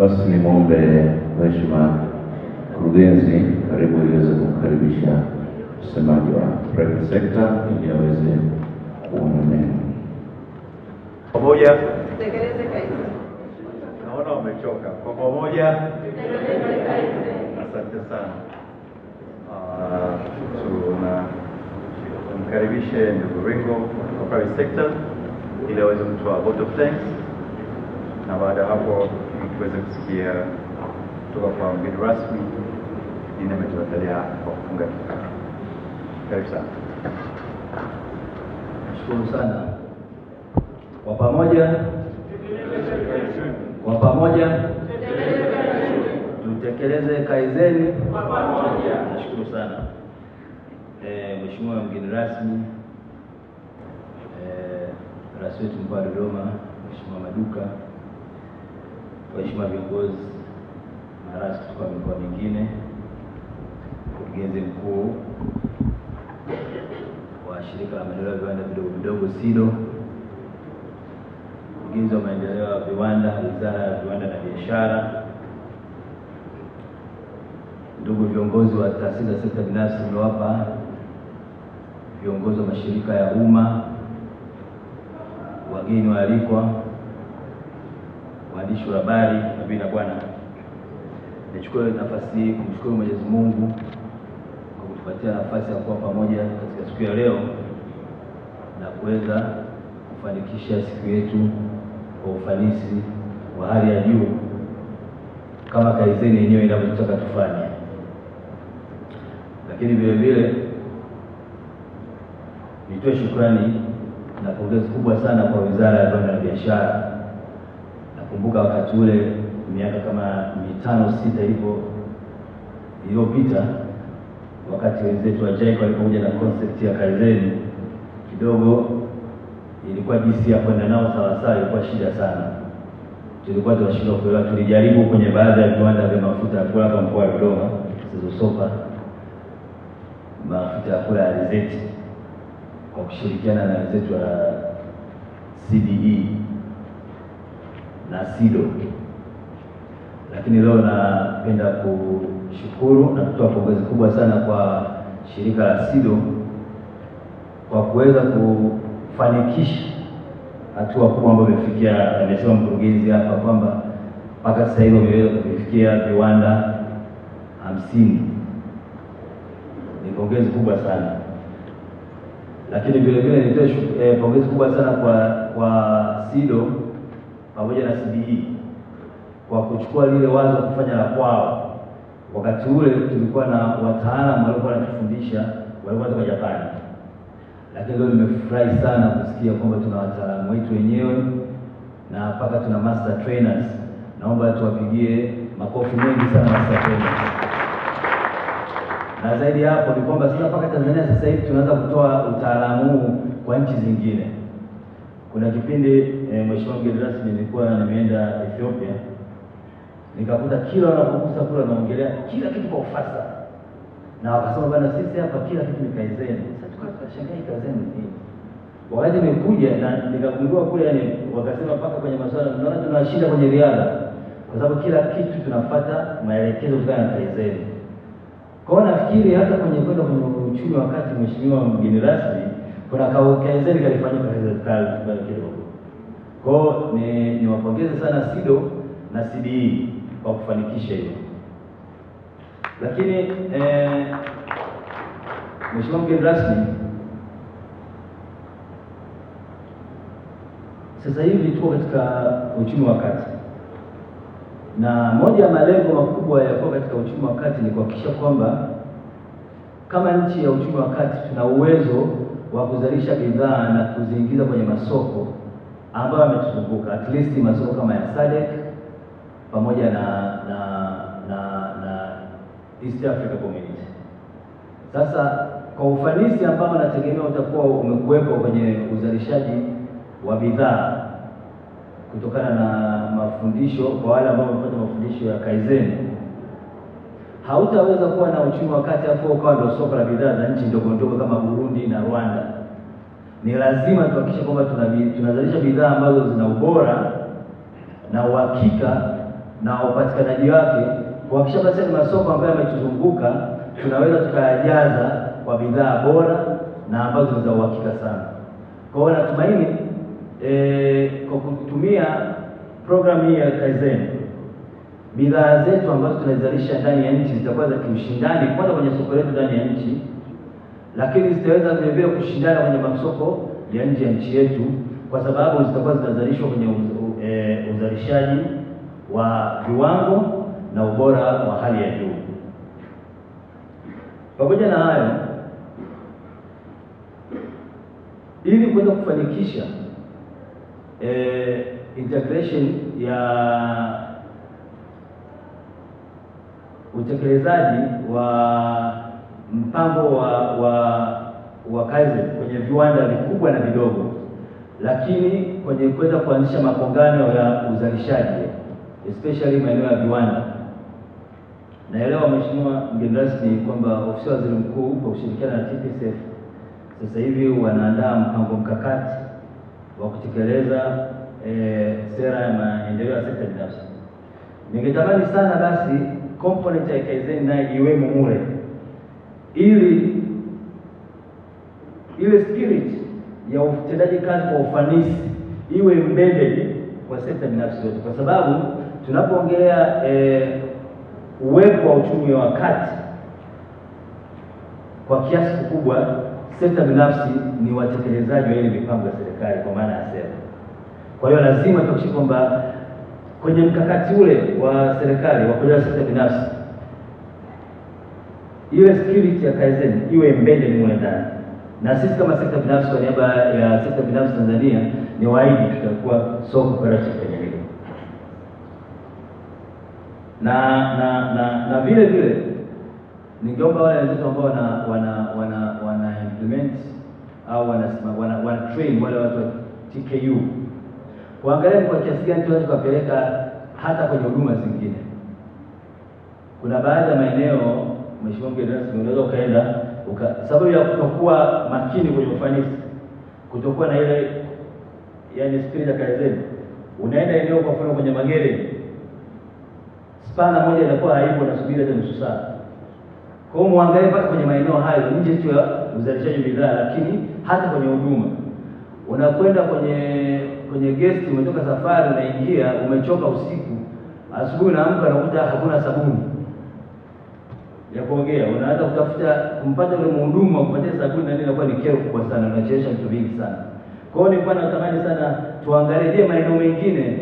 Basi nimwombe Mheshimiwa Mkurugenzi karibu iweze kumkaribisha msemaji wa private sector ili aweze kuona neno. Pamoja tekeleze kazi. Naona umechoka. Kwa pamoja tekeleze kazi. Asante sana. Tumkaribishe ndugu Ringo wa private sector ili aweze kutoa vote of thanks, na baada hapo tuweze kusikia kutoka kwa mgeni rasmi ili ametuandalia kwa kufunga kikao. Karibu sana. Nashukuru sana. Kwa pamoja tutekeleze kaizeni kwa pamoja. Nashukuru sana. Mheshimiwa mgeni rasmi, Rais wetu mkoa wa Dodoma, Mheshimiwa Maduka, waheshimiwa viongozi marais kutoka mikoa mingine, mkurugenzi mkuu wa shirika la maendeleo ya viwanda vidogo vidogo SIDO, mkurugenzi wa maendeleo ya viwanda, Wizara ya Viwanda na Biashara, ndugu viongozi wa taasisi za sekta binafsi mliowapa, viongozi wa mashirika ya umma, wageni waalikwa, waandishi wa habari, mabibi na bwana. Nichukue nafasi hii kumshukuru Mwenyezi Mungu kwa kutupatia nafasi ya kuwa pamoja katika siku ya leo na kuweza kufanikisha siku yetu kwa ufanisi wa hali ya juu kama kaizeni yenyewe inavyotaka tufanye. Lakini vile vile nitoe shukrani na pongezi kubwa sana kwa Wizara ya Viwanda na Biashara. Nakumbuka wakati ule miaka kama 5-6 iliyopita, wakati wenzetu wa JICA walipokuja na concept ya kaizeni, kidogo ilikuwa jinsi ya kwenda nao sawasawa, ilikuwa shida sana. Tulikuwa tunashindwa kuelewa. Tulijaribu kwenye baadhi ya viwanda vya mafuta ya kula hapa mkoa wa Dodoma, Sizosopa, mafuta ya kula ya alizeti, kwa kushirikiana na wenzetu wa CDE na SIDO. Lakini leo napenda kushukuru na kutoa pongezi kubwa sana kwa shirika la SIDO kwa kuweza kufanikisha hatua kubwa ambayo imefikia. Amesema mkurugenzi hapa kwamba mpaka sasa hivi wameweza kufikia viwanda 50. Ni pongezi kubwa sana. Lakini vile vile nitoe pongezi kubwa sana kwa SIDO pamoja na CDE kwa kuchukua lile wazo kufanya la kwao. Wakati ule tulikuwa na wataalamu walikuwa wanatufundisha, walikuwa kutoka Japani. Lakini leo nimefurahi sana kusikia kwamba tuna wataalamu wetu wenyewe na mpaka tuna master trainers. Naomba tuwapigie makofi mengi sana master trainers. Na zaidi hapo ni kwamba sasa mpaka Tanzania sasa hivi tunaanza kutoa utaalamu huu kwa nchi zingine. Kuna kipindi Mheshimiwa mgeni rasmi nilikuwa nimeenda Ethiopia, nikakuta kila wanapogusa kula naongelea kila kitu kwa ufasaha. Na wakasema bana, sisi hapa kila kitu ni kaizeni. Sasa tukashangaa kaizeni ni nini? Wakati nimekuja na nikagundua kule, yani wakasema paka kwenye masuala tunaona tunashinda kwenye riadha, kwa sababu kila kitu tunafuata maelekezo kutokana na kaizeni. Kwa hiyo nafikiri hata kwenye kwenda kwenye uchumi, wakati Mheshimiwa mgeni rasmi kuna kaizeni kalifanyika kazi kidogo. Kwa hiyo niwapongeze sana SIDO na CDE kwa kufanikisha hilo. Lakini Mheshimiwa mgeni rasmi, sasa hivi tuko katika uchumi wa kati, na moja ya malengo makubwa ya kuwa katika uchumi wa kati ni kuhakikisha kwamba kama nchi ya uchumi wa kati tuna uwezo wa kuzalisha bidhaa na kuziingiza kwenye masoko ambayo yametuzunguka, at least masoko kama ya SADC pamoja na East Africa Community. Sasa kwa ufanisi ambao nategemea utakuwa umekuwepo kwenye uzalishaji wa bidhaa kutokana na mafundisho kwa wale ambao wamepata mafundisho ya kaizeni, hautaweza kuwa na uchumi wa kati hapo ukawa ndio soko la bidhaa za nchi ndogo ndogo kama Burundi na Rwanda. Ni lazima tuhakikishe kwamba tunazalisha bidhaa ambazo zina ubora na uhakika na upatikanaji wake, kuhakikisha basi ni masoko ambayo yametuzunguka tunaweza tukayajaza kwa bidhaa bora na ambazo ni za uhakika sana. Kwa hiyo natumaini kwa kutumia programu hii ya Kaizen, bidhaa zetu ambazo tunazalisha ndani ya nchi zitakuwa za kiushindani, kwanza kwenye soko letu ndani ya nchi, lakini zitaweza vile vile kushindana kwenye masoko ya nje ya nchi yetu, kwa sababu zitakuwa zinazalishwa kwenye uzalishaji wa viwango na ubora wa hali ya juu. Pamoja na hayo, ili kuweza kufanikisha integration ya utekelezaji wa mpango wa Kaizen kwenye viwanda vikubwa na vidogo, lakini kwenye kuweza kuanzisha makongano ya uzalishaji especially maeneo ya viwanda. Naelewa Mheshimiwa mgeni rasmi kwamba ofisi ya Waziri Mkuu kwa kushirikiana na TPSF sasa hivi wanaandaa mpango mkakati wa kutekeleza sera ya maendeleo ya sekta binafsi. Ningetamani sana basi component ya Kaizen nayo iwemo mule, ili ile spirit ya utendaji kazi kwa ufanisi iwe embedded kwa sekta binafsi yote, kwa sababu tunapoongelea uwepo wa uchumi wa kati, kwa kiasi kikubwa sekta binafsi ni watekelezaji wa ile mipango ya serikali kwa maana ya sera. Kwa hiyo lazima tuhakikishe kwamba kwenye mkakati ule wa serikali wa kujenga sekta binafsi, ile spirit ya Kaizen iwe embedded mule ndani. Na sisi kama sekta binafsi, kwa niaba ya sekta binafsi Tanzania, ni waahidi tutakuwa so cooperative kwenye hilo. Na vile vile ningeomba wale wenzetu ambao wana implement au wana train wale watu wa TKU kuangalia kwa kiasi gani tunaweza kupeleka hata kwenye huduma zingine. Kuna baadhi ya maeneo Mheshimiwa mgeni rasmi unaweza ukaenda sababu ya kutokuwa makini kwenye ufanisi, kutokuwa na ile yani spirit ya Kaizen, unaenda eneo kwa mfano kwenye magere, spana moja inakuwa haipo na subiri hata nusu saa. Kwa hiyo muangalie mpaka kwenye maeneo hayo, nje tu ya uzalishaji bidhaa, lakini hata kwenye huduma. Unakwenda kwenye guest, umetoka safari, unaingia, umechoka usiku, asubuhi unaamka unakuta hakuna sabuni ya kuogea, unaanza kutafuta kumpata yule mhudumu wa kupatia sabuni, na nini, inakuwa ni kero kubwa sana, unachelewesha vitu vingi sana. Kwa hiyo nilikuwa natamani sana tuangalie maeneo mengine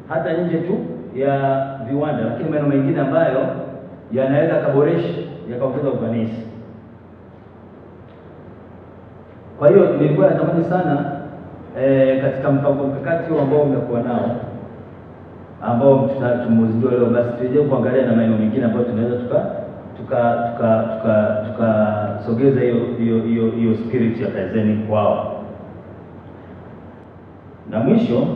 hata nje tu ya viwanda, lakini maeneo mengine ambayo yanaweza kuboresha yakaongeza ufanisi. Kwa hiyo nilikuwa natamani sana katika mpango mkakati ambao umekuwa nao, ambao tumezindua leo, basi tuje kuangalia na maeneo mengine ambayo tunaweza tukasogeza hiyo spirit ya Kaizen kwao. Na mwisho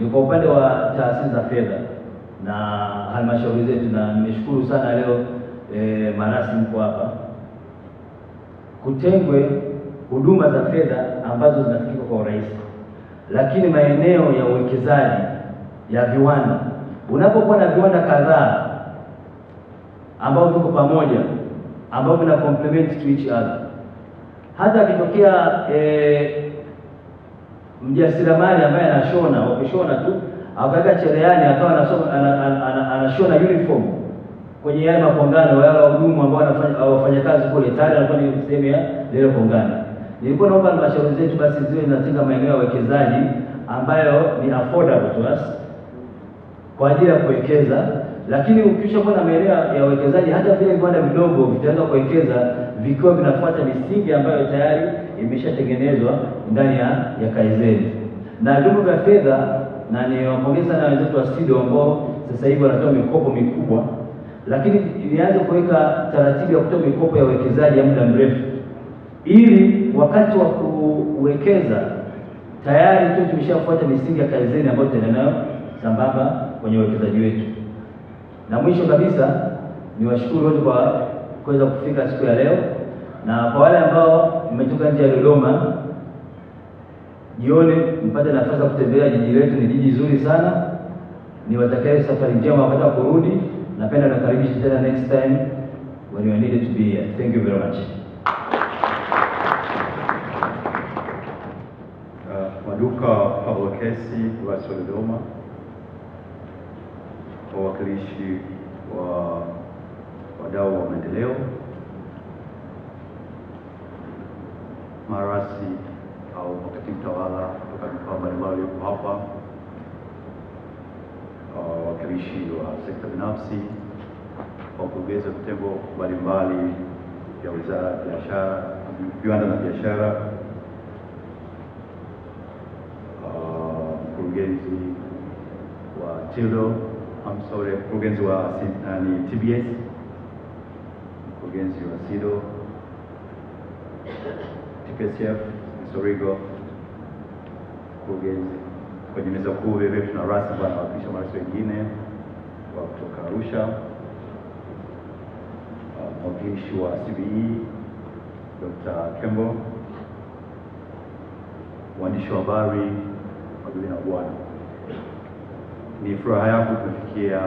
ni kwa upande wa taasisi za fedha na halmashauri zetu, na nimeshukuru sana leo marasi mko hapa, kutengwe huduma za fedha ambazo zinafikika kwa urahisi, lakini maeneo ya uwekezaji ya viwanda, unapokuwa na viwanda kadhaa ambao viko pamoja, ambao vina complement to each other, hata akitokea mjasiriamali ambaye anashona, wakishona tu akaweka cherehani akawa anashona uniform kwenye yale makongano, wale wahudumu ambao wanafanya kazi kule tayari anakuwa ni sehemu ya ile kongano. Nilikuwa naomba halmashauri zetu basi ziwe zinatenga maeneo ya uwekezaji ambayo ni affordable to us kwa ajili ya kuwekeza, lakini ukishakuwa na maeneo ya uwekezaji, hata vile viwanda vidogo vitaweza kuwekeza vikiwa vinafuata misingi ambayo tayari imeshatengenezwa ndani ya Kaizen. Na vyombo vya fedha, na niwapongeza sana wenzetu wa SIDO ambao sasa hivi wanatoa mikopo mikubwa, lakini nianze kuweka taratibu ya kutoa mikopo ya uwekezaji ya muda mrefu, ili wakati wa kuwekeza tayari tu tumeshafuata misingi ya Kaizen ambayo tutaenda nayo sambamba kwenye uwekezaji wetu. Na mwisho kabisa niwashukuru wote kwa kuweza kufika siku ya leo, na kwa wale ambao mmetoka nje ya Dodoma, jioni mpate nafasi ya kutembelea jiji letu. Ni jiji zuri sana, niwatakie safari njema wakati wa kurudi. Napenda nakaribisha tena next time when you are needed to be here. Thank you very much. Maduka Pablo Kesi wa Dodoma, wawakilishi wa wadau wa maendeleo, marasi au makatibu tawala kutoka mikoa mbalimbali yuko hapa, wawakilishi wa sekta binafsi, wakurugenzi wa vitengo mbalimbali vya Wizara ya Biashara, Viwanda na Biashara, mkurugenzi wa mkurugenzi wa TBS, mkurugenzi wa SIDO, TPSF, Msorigo, mkurugenzi kwenye meza kuu. Vile tuna rasmi bwana wakilisha marais wengine wa kutoka Arusha, mwakilishi wa CBE Dr. Kembo, waandishi wa habari, mabibi na bwana. Ni furaha yangu kufikia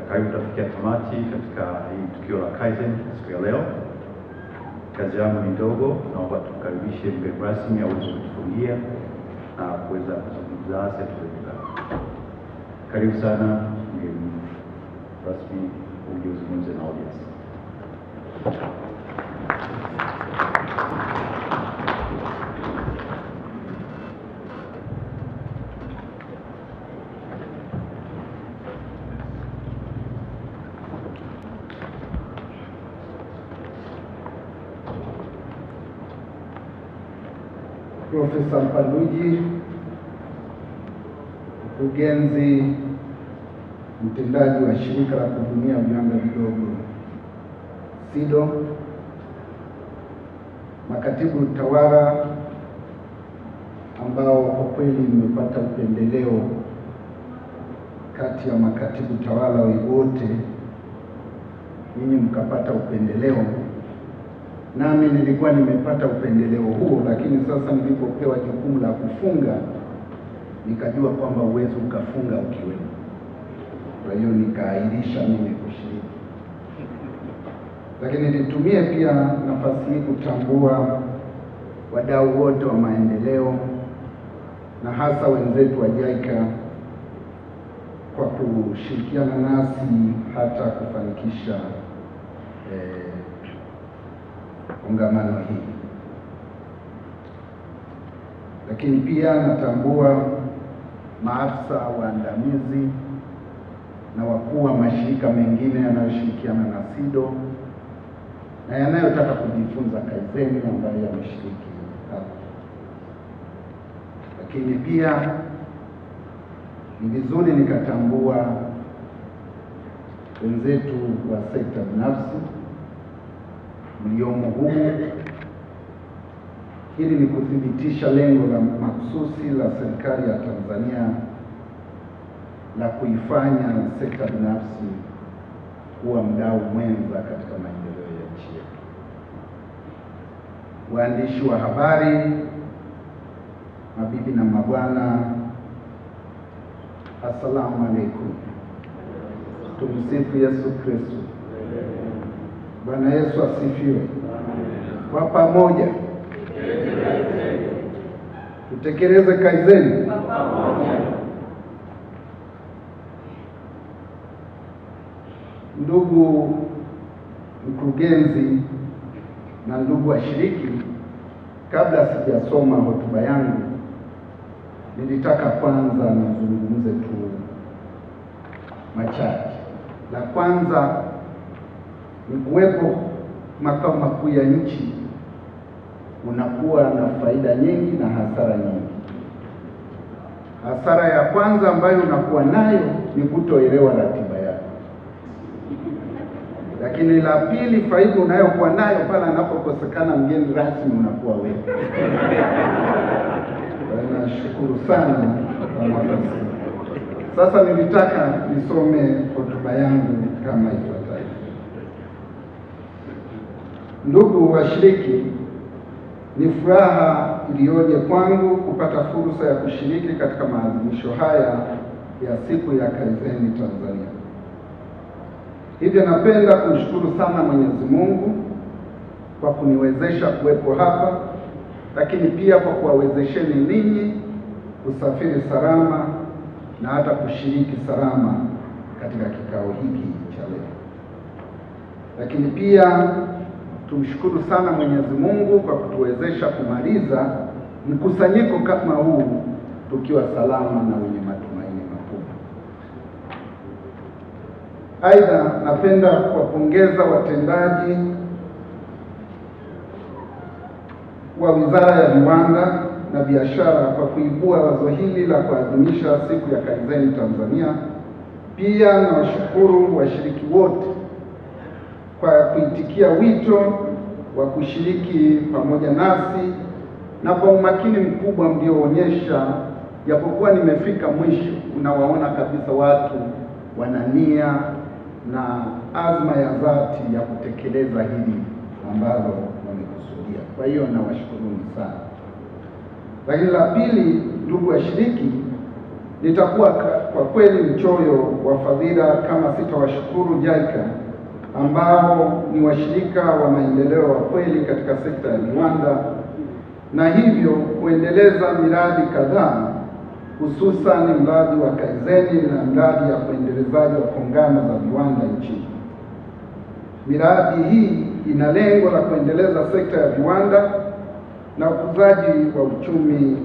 karibu tafikia tamati katika hii tukio la Kaizen siku ya leo. Kazi yangu ni ndogo, naomba tukaribishe mgeni rasmi aweze kutufungia na kuweza kuzungumza nasi tukiendelea. Karibu sana mgeni rasmi, uje uzungumze na audience. Profesa Mpaluji, mkurugenzi mtendaji wa shirika la kuhudumia viwanda vidogo SIDO, makatibu tawala ambao kwa kweli mmepata upendeleo kati ya makatibu tawala wote, ninyi mkapata upendeleo. Nami nilikuwa nimepata upendeleo huo, lakini sasa nilipopewa jukumu la kufunga nikajua kwamba uwezo ukafunga ukiwemo. Kwa hiyo nikaahirisha mimi kushiriki. Lakini nitumie pia nafasi hii kutambua wadau wote wa maendeleo na hasa wenzetu wa JICA kwa kushirikiana nasi hata kufanikisha kongamano hili. Lakini pia natambua maafisa waandamizi na wakuu wa mashirika mengine yanayoshirikiana na SIDO na yanayotaka kujifunza Kaizen ambayo yameshiriki hapa. Lakini pia ni vizuri nikatambua wenzetu wa sekta binafsi mliomo humu. Hili ni kuthibitisha lengo la mahususi la serikali ya Tanzania la kuifanya sekta binafsi kuwa mdau mwenza katika maendeleo ya nchi yetu. Waandishi wa habari, mabibi na mabwana, assalamu alaikum. Tumsifu Yesu Kristo. Bwana Yesu asifiwe. Kwa pamoja tutekeleze Kaizen. Ndugu mkurugenzi na ndugu washiriki, kabla sijasoma hotuba yangu, nilitaka kwanza nizungumze tu machache. La kwanza ni kuwepo makao makuu ya nchi unakuwa na faida nyingi na hasara nyingi. Hasara ya kwanza ambayo unakuwa nayo ni kutoelewa ratiba yako. Lakini la pili, faida unayokuwa nayo pale anapokosekana mgeni rasmi unakuwa wewe. Nashukuru sana kwa nafasi. Sasa nilitaka nisome hotuba yangu kama ifuatavyo. Ndugu washiriki, ni furaha iliyoje kwangu kupata fursa ya kushiriki katika maadhimisho haya ya siku ya Kaizeni Tanzania. Hivyo napenda kumshukuru sana Mwenyezi Mungu kwa kuniwezesha kuwepo hapa, lakini pia kwa kuwawezesheni ninyi kusafiri salama na hata kushiriki salama katika kikao hiki cha leo. Lakini pia tumshukuru sana Mwenyezi Mungu kwa kutuwezesha kumaliza mkusanyiko kama huu tukiwa salama na wenye matumaini makubwa. Aidha, napenda kuwapongeza watendaji wa Wizara ya Viwanda na Biashara kwa kuibua wazo hili la kuadhimisha siku ya Kaizeni Tanzania. Pia nawashukuru washiriki wote kwa kuitikia wito wa kushiriki pamoja nasi na kwa umakini mkubwa mlioonyesha. Japokuwa nimefika mwisho, unawaona kabisa watu wana nia na azma ya dhati ya kutekeleza hili ambalo wamekusudia. Kwa hiyo nawashukuruni sana. Lakini la pili, ndugu washiriki, nitakuwa kwa kweli mchoyo wa fadhila kama sitawashukuru JICA ambao ni washirika wa maendeleo wa kweli katika sekta ya viwanda, na hivyo kuendeleza miradi kadhaa, hususan mradi wa Kaizeni na mradi ya kuendelezaji wa kongano za viwanda nchini. Miradi hii ina lengo la kuendeleza sekta ya viwanda na ukuzaji wa uchumi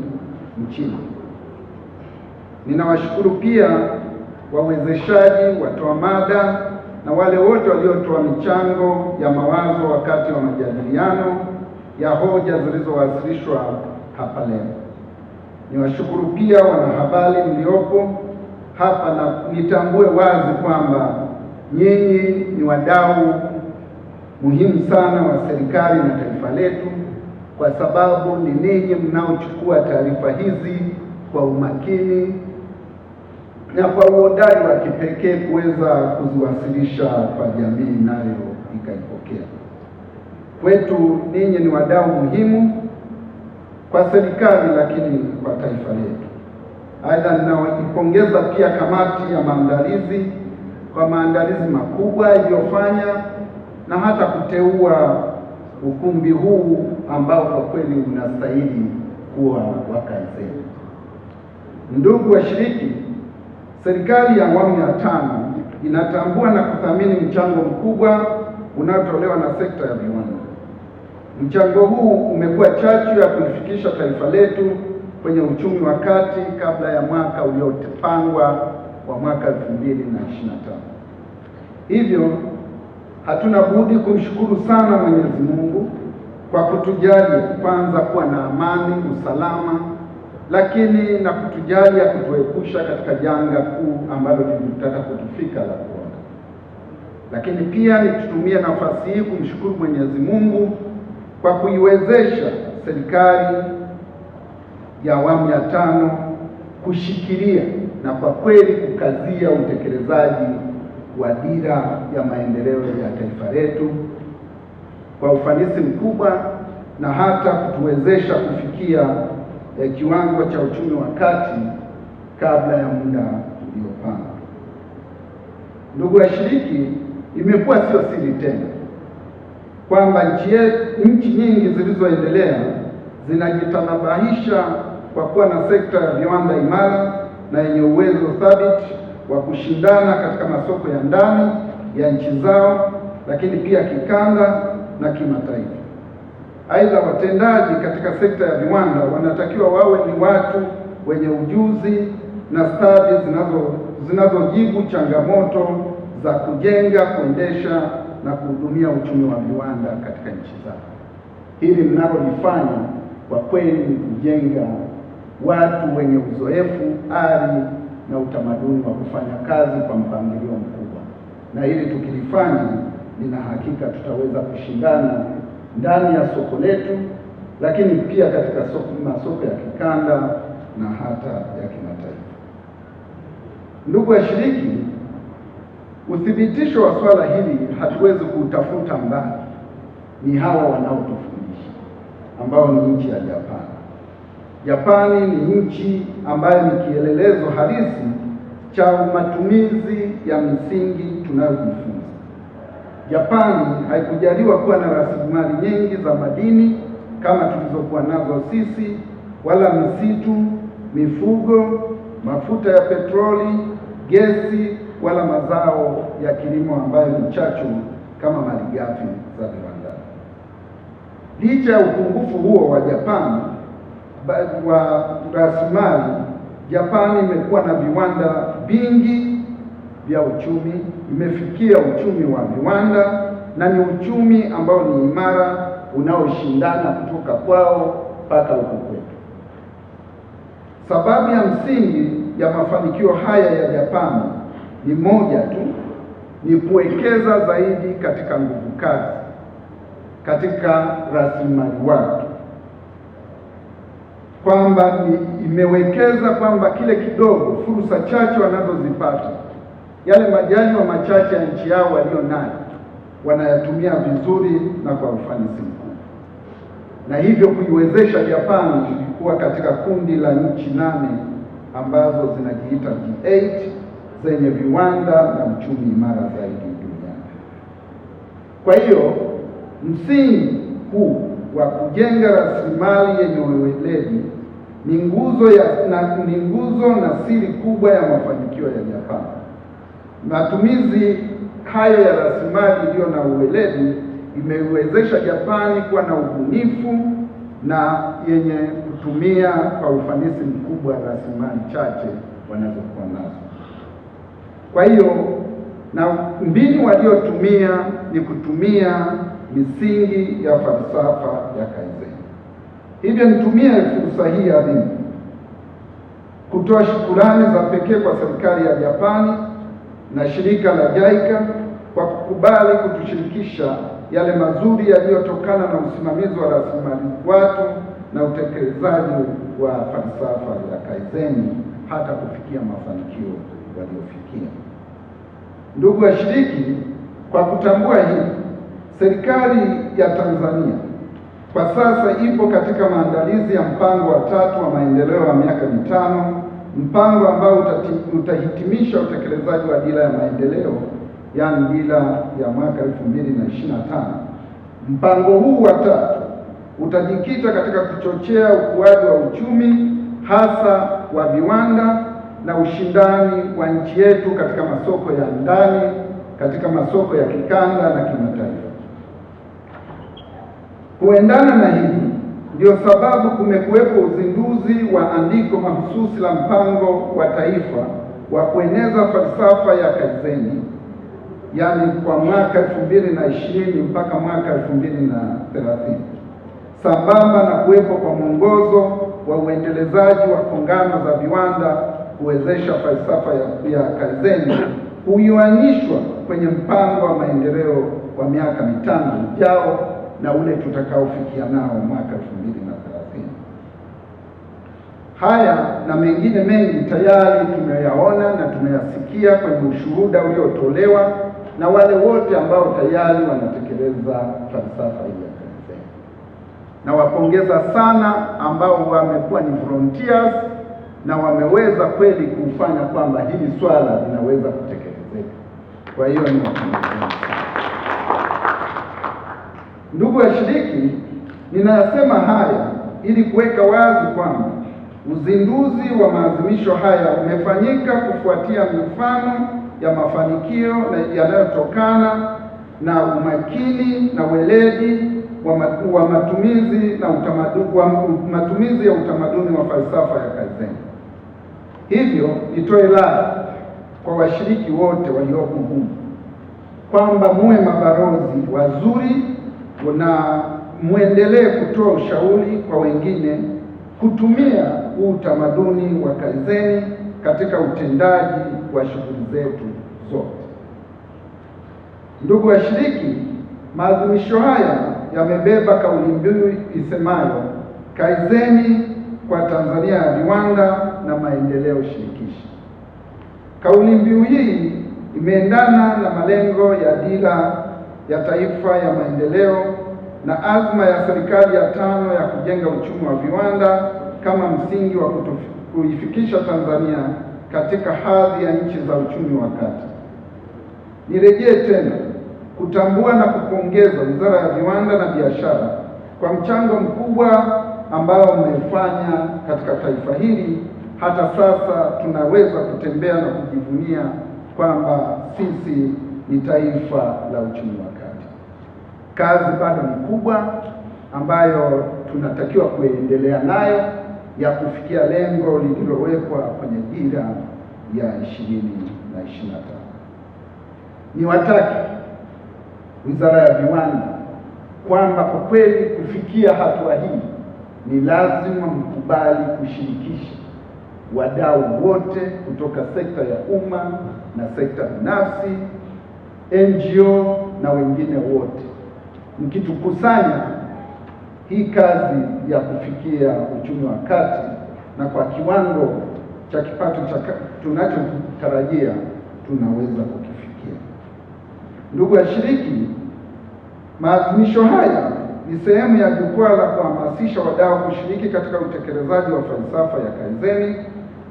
nchini. Ninawashukuru pia wawezeshaji, watoa mada na wale wote waliotoa michango ya mawazo wakati wa majadiliano ya hoja zilizowasilishwa hapa leo. Niwashukuru pia wanahabari mliopo hapa, na nitambue wazi kwamba nyinyi ni wadau muhimu sana wa serikali na taifa letu, kwa sababu ni ninyi mnaochukua taarifa hizi kwa umakini na kwa uhodari wa kipekee kuweza kuziwasilisha kwa jamii nayo ikaipokea. Kwetu ninyi ni wadau muhimu kwa serikali, lakini kwa taifa letu. Aidha, ninaipongeza pia kamati ya maandalizi kwa maandalizi makubwa iliyofanya na hata kuteua ukumbi huu ambao kwa kweli unastahili kuwa wa Kaizeni. Ndugu washiriki, serikali ya awamu ya 5 inatambua na kuthamini mchango mkubwa unaotolewa na sekta ya viwanda. Mchango huu umekuwa chachu ya kulifikisha taifa letu kwenye uchumi wa kati kabla ya mwaka uliopangwa wa mwaka 2025. Hivyo hatuna budi kumshukuru sana Mwenyezi Mungu kwa kutujalia kwanza kuwa na amani, usalama, lakini na kutujalia kutuepusha katika janga kuu ambalo lilitaka kutufika la corona. Lakini pia nitutumie nafasi hii kumshukuru Mwenyezi Mungu kwa kuiwezesha serikali ya awamu ya 5 kushikilia na kwa kweli kukazia utekelezaji wa dira ya maendeleo ya taifa letu kwa ufanisi mkubwa na hata kutuwezesha kufikia kiwango cha uchumi wa kati kabla ya muda uliopangwa. Ndugu washiriki, imekuwa sio siri tena kwamba nchi nyingi zilizoendelea zinajitanabahisha kwa kuwa na sekta ya viwanda imara na yenye uwezo thabiti wa kushindana katika masoko ya ndani ya nchi zao, lakini pia kikanda na kimataifa. Aidha, watendaji katika sekta ya viwanda wanatakiwa wawe ni watu wenye ujuzi na stadi zinazojibu changamoto za kujenga, kuendesha na kuhudumia uchumi wa viwanda katika nchi zao. Hili mnalolifanya kwa kweli ni kujenga watu wenye uzoefu, ari na utamaduni wa kufanya kazi kwa mpangilio mkubwa, na hili tukilifanya, nina hakika tutaweza kushindana ndani ya soko letu, lakini pia katika masoko ya kikanda na hata ya kimataifa. Ndugu washiriki, uthibitisho wa swala hili hatuwezi kuutafuta mbali, ni hawa wanaotufundisha ambao ni nchi ya Japani. Japani ni nchi ambayo ni kielelezo halisi cha matumizi ya misingi tunayojifunza. Japani haikujaliwa kuwa na rasilimali nyingi za madini kama tulizokuwa nazo sisi, wala misitu, mifugo, mafuta ya petroli, gesi, wala mazao ya kilimo ambayo ni chachu kama malighafi za viwandani. Licha ya upungufu huo wa Japani wa rasilimali, Japani imekuwa na viwanda vingi vya uchumi, imefikia uchumi wa viwanda na ni uchumi ambao ni imara unaoshindana kutoka kwao mpaka huku kwetu. Sababu ya msingi ya mafanikio haya ya Japani ni moja tu, ni kuwekeza zaidi katika nguvu kazi, katika rasilimali wake, kwamba imewekeza kwamba kile kidogo, fursa chache wanazozipata, yale majaliwa machache ya nchi yao walio nayo, wanayatumia vizuri na kwa ufanisi mkubwa, na hivyo kuiwezesha Japani kuwa katika kundi la nchi 8 ambazo zinajiita G8 zenye viwanda na uchumi imara zaidi duniani. Kwa hiyo msingi huu wa kujenga rasilimali yenye weledi ni nguzo na siri kubwa ya mafanikio ya Japani. Matumizi hayo ya rasilimali iliyo na uweledi imeiwezesha Japani kuwa na ubunifu na yenye kutumia kwa ufanisi mkubwa rasilimali chache wanazokuwa nazo. Kwa hiyo na mbinu waliotumia ni kutumia misingi ya falsafa ya Kaizen. Hivyo nitumie fursa hii adhimu kutoa shukrani za pekee kwa serikali ya Japani na shirika la JICA kwa kukubali kutushirikisha yale mazuri yaliyotokana na usimamizi wa rasilimali watu na utekelezaji wa falsafa ya Kaizen hata kufikia mafanikio waliofikia. Ndugu washiriki, kwa kutambua hili, serikali ya Tanzania kwa sasa ipo katika maandalizi ya mpango wa 3 wa maendeleo ya miaka 5, mpango ambao utahitimisha utekelezaji wa dira ya maendeleo, yaani dira ya mwaka 2025. Mpango huu wa 3 utajikita katika kuchochea ukuaji wa uchumi, hasa wa viwanda na ushindani wa nchi yetu katika masoko ya ndani, katika masoko ya kikanda na kimataifa. Kuendana na hili, ndio sababu kumekuwepo uzinduzi wa andiko mahususi la mpango wa taifa wa kueneza falsafa ya Kaizen, yaani kwa mwaka 2020 mpaka mwaka 2030, sambamba na kuwepo kwa mwongozo wa uendelezaji wa kongano za viwanda kuwezesha falsafa ya Kaizen kuianishwa kwenye mpango wa maendeleo wa miaka 5 ujao na ule tutakaofikia nao mwaka 2030. Haya na mengine mengi tayari tumeyaona na tumeyasikia kwenye ushuhuda uliotolewa na wale wote ambao tayari wanatekeleza falsafa hii ya Kaizen. Na wapongeza sana ambao wamekuwa ni volunteers na wameweza kweli kufanya kwamba hili swala linaweza kutekelezeka. Kwa hiyo ni wapongeza. Ndugu washiriki, ninayasema haya ili kuweka wazi kwamba uzinduzi wa maadhimisho haya umefanyika kufuatia mifano ya mafanikio yanayotokana na umakini na weledi wa matumizi ya utamaduni wa falsafa ya Kaizen. Hivyo nitoe rai kwa washiriki wote waliopo humu kwamba muwe mabalozi wazuri na muendelee kutoa ushauri kwa wengine kutumia utamaduni wa Kaizen katika utendaji wa shughuli zetu zote. Ndugu washiriki, maadhimisho haya yamebeba kauli mbiu isemayo Kaizen kwa Tanzania ya viwanda na maendeleo shirikishi. Kauli mbiu hii imeendana na malengo ya dira ya taifa ya maendeleo na azma ya serikali ya 5 ya kujenga uchumi wa viwanda kama msingi wa kuifikisha Tanzania katika hadhi ya nchi za uchumi wa kati. Nirejee tena kutambua na kupongeza Wizara ya Viwanda na Biashara kwa mchango mkubwa ambao umefanya katika taifa hili. Hata sasa tunaweza kutembea na kujivunia kwamba sisi ni taifa la uchumi wa kati. Kazi bado ni kubwa ambayo tunatakiwa kuendelea nayo ya kufikia lengo lililowekwa kwenye dira ya 2025. Niwatake Wizara ya Viwanda kwamba kwa kweli kufikia hatua hii ni lazima mkubali kushirikisha wadau wote kutoka sekta ya umma na sekta binafsi, NGO na wengine wote. Mkitukusanya hii kazi ya kufikia uchumi wa kati na kwa kiwango cha kipato tunachotarajia tunaweza kukifikia. Ndugu washiriki, maadhimisho haya ni sehemu ya jukwaa la kuhamasisha wadau kushiriki katika utekelezaji wa falsafa ya Kaizen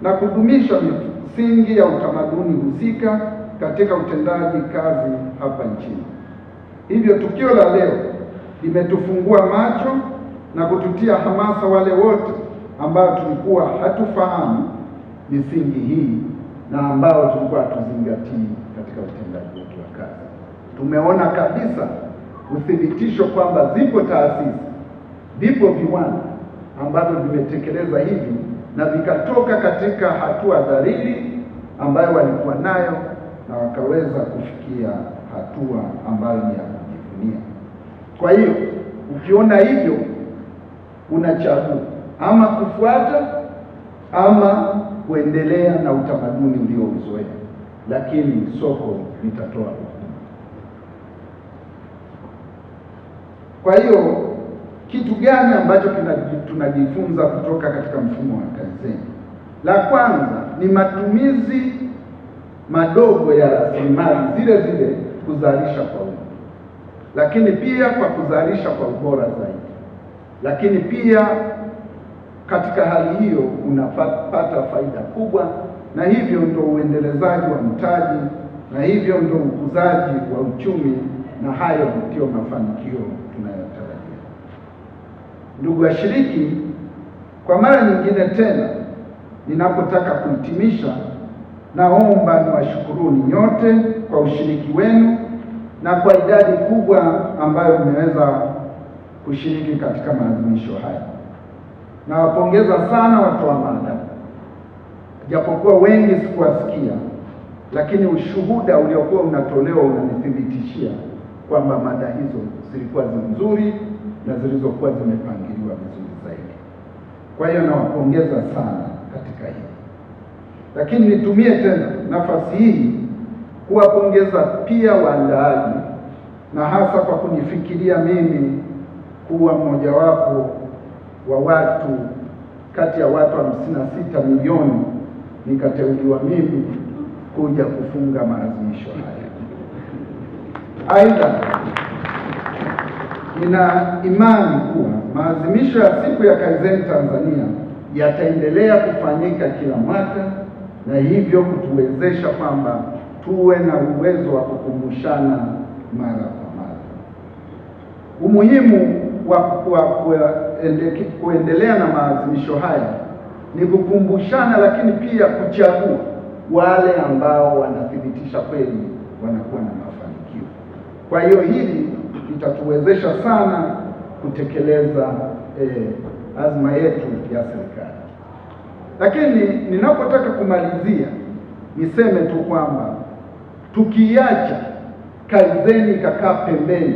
na kudumisha misingi ya utamaduni husika katika utendaji kazi hapa nchini. Hivyo tukio la leo limetufungua macho na kututia hamasa wale wote ambao tulikuwa hatufahamu misingi hii na ambao tulikuwa hatuzingatii katika utendaji wetu wa kazi. Tumeona kabisa uthibitisho kwamba zipo taasisi, vipo viwanda ambavyo vimetekeleza hivi na vikatoka katika hatua dhariri ambayo walikuwa nayo na wakaweza kufikia hatua ambayo ni ya kujivunia. Kwa hiyo ukiona hivyo unachagua ama kufuata ama kuendelea na utamaduni uliouzoea, lakini soko litatoa hukumu. Kwa hiyo kitu gani ambacho tunajifunza kutoka katika mfumo wa Kaizen? La kwanza ni matumizi madogo ya rasilimali zile zile kuzalisha kwa wingi, lakini pia kwa kuzalisha kwa ubora zaidi. Lakini pia katika hali hiyo unapata faida kubwa, na hivyo ndio uendelezaji wa mtaji, na hivyo ndio ukuzaji wa uchumi, na hayo ndio mafanikio tunayotarajia. Ndugu washiriki, kwa mara nyingine tena ninapotaka kuhitimisha, naomba niwashukuruni nyote kwa ushiriki wenu na kwa idadi kubwa ambayo mmeweza kushiriki katika maadhimisho haya. Nawapongeza sana watoa mada, japokuwa wengi sikuwasikia, lakini ushuhuda uliokuwa unatolewa unanithibitishia kwamba mada hizo zilikuwa nzuri na zilizokuwa zimepangiliwa vizuri zaidi. Kwa hiyo nawapongeza sana katika hili. Lakini nitumie tena nafasi hii kuwapongeza pia waandaaji, na hasa kwa kunifikiria mimi kuwa mmojawapo wa watu kati ya watu 56 milioni nikateuliwa mimi kuja kufunga maadhimisho haya. Aidha, nina imani kuwa maadhimisho ya siku ya Kaizen Tanzania yataendelea kufanyika kila mwaka, na hivyo kutuwezesha kwamba tuwe na uwezo wa kukumbushana mara kwa mara. Umuhimu wa kuendelea na maadhimisho haya ni kukumbushana, lakini pia kuchagua wale ambao wanathibitisha kweli wanakuwa na mafanikio. Kwa hiyo hili litatuwezesha sana kutekeleza azma yetu ya serikali. Lakini ninapotaka kumalizia, niseme tu kwamba tukiacha Kaizen ikakaa pembeni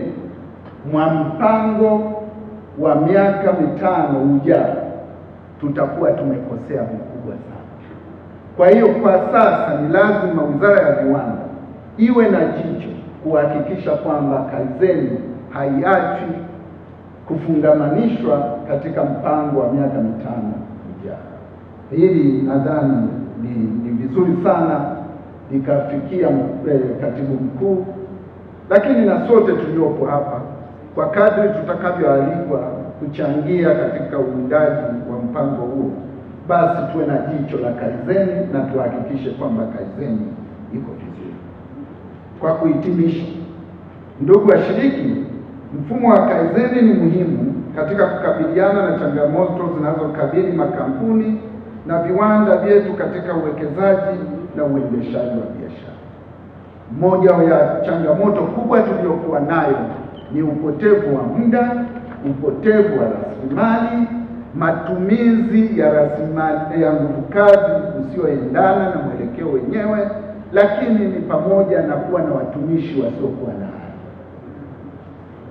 mwa mpango wa miaka 5 ujao, tutakuwa tumekosea mkubwa sana. Kwa hiyo kwa sasa ni lazima Wizara ya Viwanda iwe na jicho kuhakikisha kwamba Kaizen haiachwi kufungamanishwa katika mpango wa miaka 5 ujao. Hili nadhani ni vizuri sana likafikia katibu mkuu, lakini na sote tuliopo hapa, kwa kadri tutakavyoalikwa kuchangia katika uundaji wa mpango huo, basi tuwe na jicho la Kaizeni na tuhakikishe kwamba Kaizeni iko vizuri. Kwa kuhitimisha, ndugu washiriki, mfumo wa Kaizeni ni muhimu katika kukabiliana na changamoto zinazokabili makampuni na viwanda vyetu katika uwekezaji na uendeshaji wa biashara. Moja ya changamoto kubwa tuliyokuwa nayo ni upotevu wa muda, upotevu wa rasilimali, matumizi ya rasilimali ya nguvu kazi usioendana na mwelekeo wenyewe, lakini ni pamoja na kuwa na watumishi wasiokuwa na haki.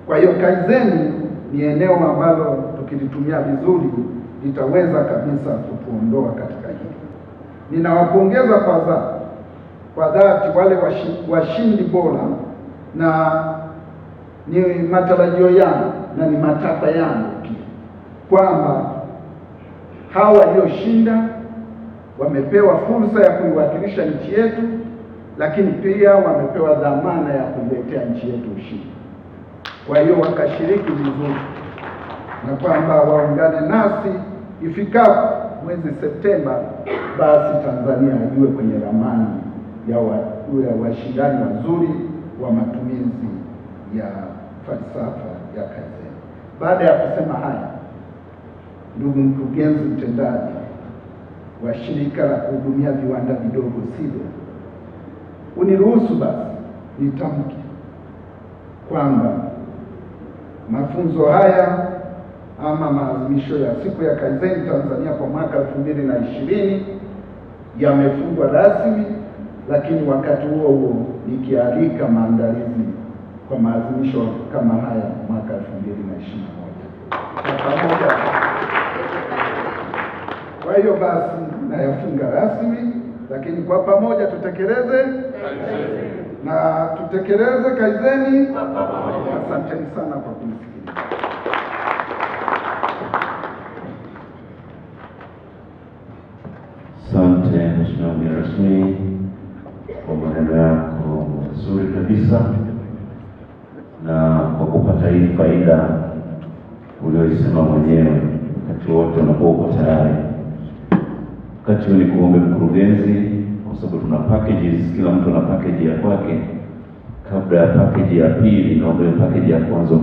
Kwa hiyo Kaizeni ni eneo ambalo tukilitumia vizuri litaweza kabisa kutuondoa katika hili. Ninawapongeza kwa dhati wale washindi bora, na ni matarajio yangu na ni matakwa yangu pia kwamba hawa walioshinda wamepewa fursa ya kuiwakilisha nchi yetu, lakini pia wamepewa dhamana ya kuiletea nchi yetu ushindi. Kwa hiyo wakashiriki vizuri, na kwamba waungane nasi ifikapo mwezi Septemba, basi Tanzania iwe kwenye ramani ya washindani wazuri wa matumizi ya falsafa ya Kaizeni. Baada ya kusema haya, ndugu mkurugenzi mtendaji wa shirika la kuhudumia viwanda vidogo SIDO, uniruhusu basi nitamke kwamba mafunzo haya ama maadhimisho ya siku ya Kaizeni Tanzania kwa mwaka 2020 yamefungwa rasmi, lakini wakati huo huo nikialika maandalizi kwa maadhimisho kama haya mwaka 2021 pamoja. Kwa hiyo basi nayafunga rasmi, lakini kwa pamoja tutekeleze na tutekeleze Kaizeni. Asanteni sana kwa kunisikiliza. Asante Mheshimiwa mgeni rasmi kwa maneno yako mazuri kabisa na kwa kupata hii faida ulioisema mwenyewe wakati wote unapokuwa uko tayari. Wakati huu ni kuombe mkurugenzi, kwa sababu tuna packages, kila mtu ana package ya kwake. Kabla ya package ya pili, naomba package ya kwanza